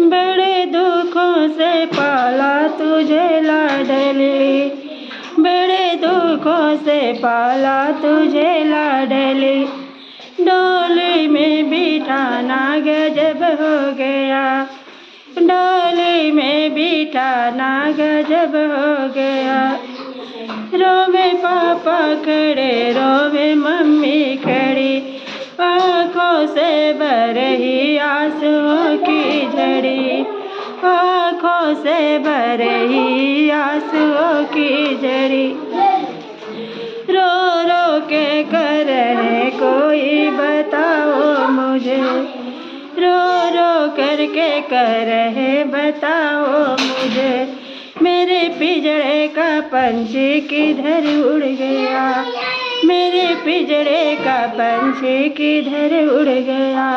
बड़े दुखों से पाला तुझे लाडली, बड़े दुखों से पाला तुझे लाडली। डोली में बिठाना गजब हो गया, डोली में बिठाना गजब हो गया। रोवे पापा खड़े, रोवे मम्मी खड़ी, आँखों से भर रही आंसुओं की झड़ी, आँखों से भर रही आंसुओं की झड़ी। रो रो के कर रहे कोई बताओ मुझे, रो रो करके कर रहे बताओ मुझे। मेरे पिंजरे का पंछी किधर उड़ गया, मेरे पिंजरे का पंछी किधर उड़ गया।